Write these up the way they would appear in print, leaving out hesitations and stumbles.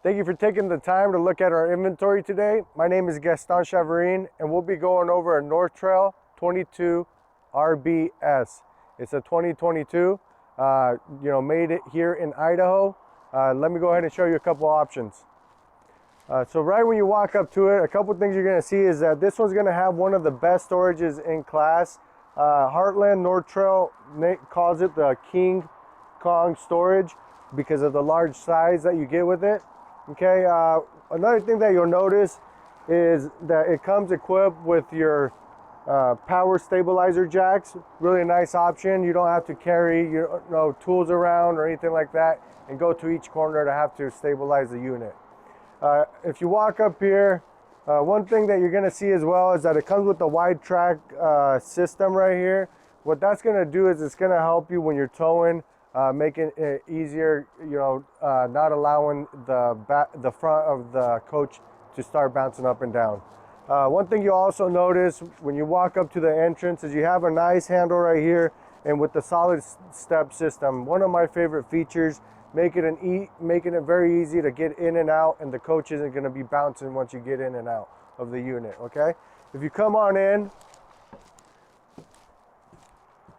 Thank you for taking the time to look at our inventory today. My name is GChavarin, and we'll be going over a North Trail 22 RBS. It's a 2022, made it here in Idaho. Let me go ahead and show you a couple options. So right when you walk up to it, a couple things you're gonna see is that this one's gonna have one of the best storages in class. Heartland North Trail calls it the King Kong storage because of the large size that you get with it. Okay, another thing that you'll notice is that it comes equipped with your power stabilizer jacks. Really nice option. You don't have to carry your tools around or anything like that and go to each corner to have to stabilize the unit. If you walk up here, one thing that you're going to see as well is that it comes with the wide track system right here. What that's going to do is it's going to help you when you're towing, making it easier, not allowing the front of the coach to start bouncing up and down. One thing you'll also notice when you walk up to the entrance is you have a nice handle right here, and with the solid step system, one of my favorite features, making it very easy to get in and out, and the coach isn't going to be bouncing once you get in and out of the unit. Okay, if you come on in,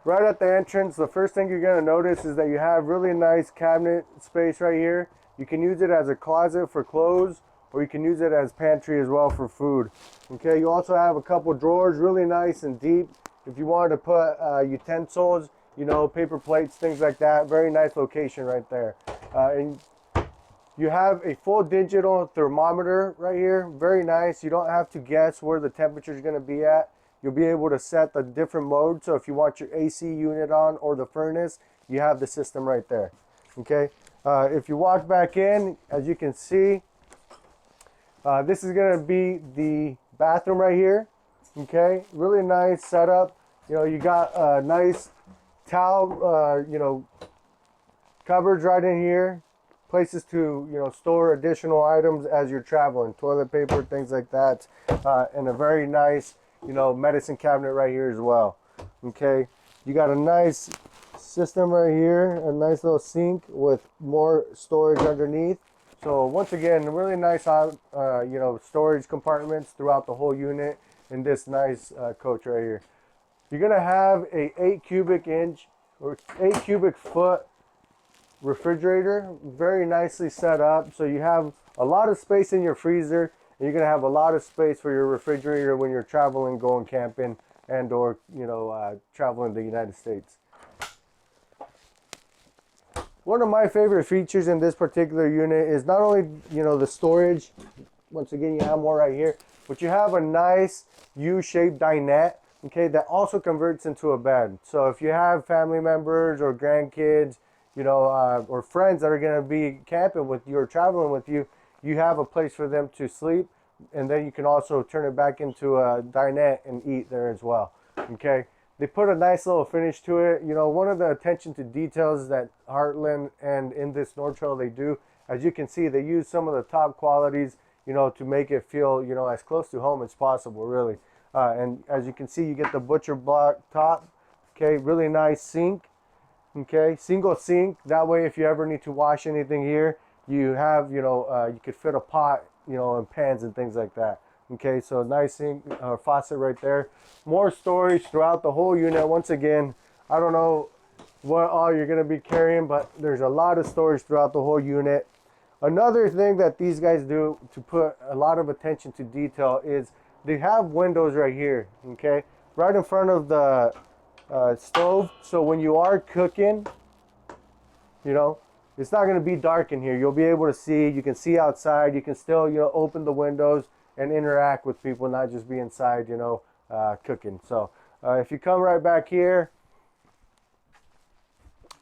right at the entrance, the first thing you're going to notice is that you have really nice cabinet space right here. You can use it as a closet for clothes, or you can use it as pantry as well for food. Okay, you also have a couple drawers, really nice and deep. If you wanted to put utensils, paper plates, things like that, very nice location right there. And you have a full digital thermometer right here, very nice. You don't have to guess where the temperature is going to be at. You'll be able to set the different modes. So if you want your AC unit on or the furnace, you have the system right there. Okay. If you walk back in, as you can see, this is going to be the bathroom right here. Okay. Really nice setup. You got a nice towel, cupboards right in here. Places to, store additional items as you're traveling. Toilet paper, things like that. And a very nice, medicine cabinet right here as well. Okay, you got a nice system right here, a nice little sink with more storage underneath. So once again, really nice storage compartments throughout the whole unit in this nice coach right here. You're gonna have a 8 cubic inch or 8 cubic foot refrigerator, very nicely set up. So you have a lot of space in your freezer, and you're gonna have a lot of space for your refrigerator when you're traveling, going camping, and or traveling the United States. One of my favorite features in this particular unit is not only the storage. Once again, you have more right here, but you have a nice U-shaped dinette. Okay, that also converts into a bed. So if you have family members or grandkids, or friends that are going to be camping with you or traveling with you, you have a place for them to sleep, and then you can also turn it back into a dinette and eat there as well. Okay, they put a nice little finish to it. One of the attention to details that Heartland and in this North Trail they do, as you can see, they use some of the top qualities, to make it feel, as close to home as possible, really. And as you can see, you get the butcher block top. Okay, really nice sink. Okay, single sink. That way, if you ever need to wash anything here, you have, you could fit a pot, and pans and things like that. Okay, so nice sink, faucet right there. More storage throughout the whole unit. Once again, I don't know what all you're going to be carrying, but there's a lot of storage throughout the whole unit. Another thing that these guys do to put a lot of attention to detail is they have windows right here, okay, right in front of the stove. So when you are cooking, it's not going to be dark in here. You'll be able to see. You can see outside. You can still, open the windows and interact with people, not just be inside, cooking. So if you come right back here,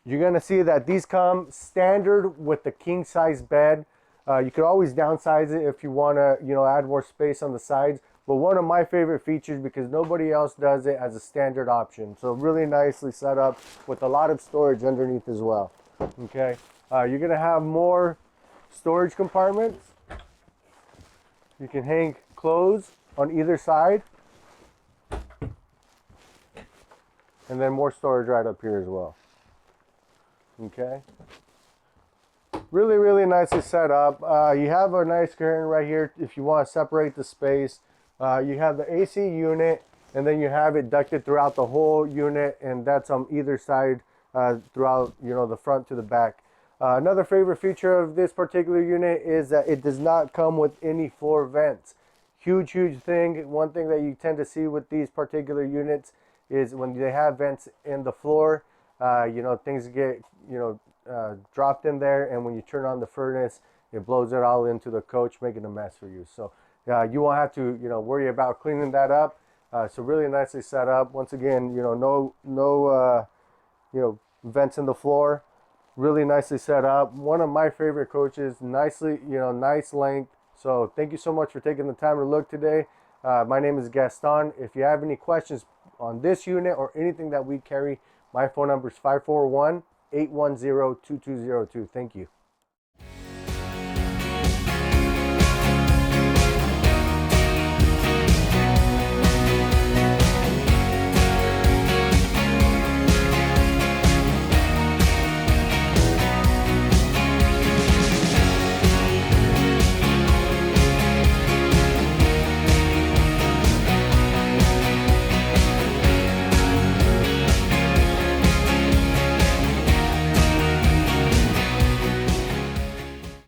you're going to see that these come standard with the king size bed. You could always downsize it if you want to, add more space on the sides. But one of my favorite features, because nobody else does it, as a standard option. So really nicely set up with a lot of storage underneath as well. Okay, you're gonna have more storage compartments. You can hang clothes on either side. And then more storage right up here as well. Okay. Really nicely set up. You have a nice curtain right here if you want to separate the space. You have the AC unit, and then you have it ducted throughout the whole unit, and that's on either side throughout, you know, the front to the back. Another favorite feature of this particular unit is that it does not come with any floor vents. Huge thing. One thing that you tend to see with these particular units is when they have vents in the floor, you know, things get, you know, dropped in there, and when you turn on the furnace, it blows it all into the coach, making a mess for you. So you won't have to, you know, worry about cleaning that up. So really nicely set up. Once again, you know, no you know, vents in the floor. Really nicely set up. One of my favorite coaches. Nicely, you know, nice length. So thank you so much for taking the time to look today. My name is Gaston. If you have any questions on this unit or anything that we carry, my phone number is 541-810-2202. Thank you.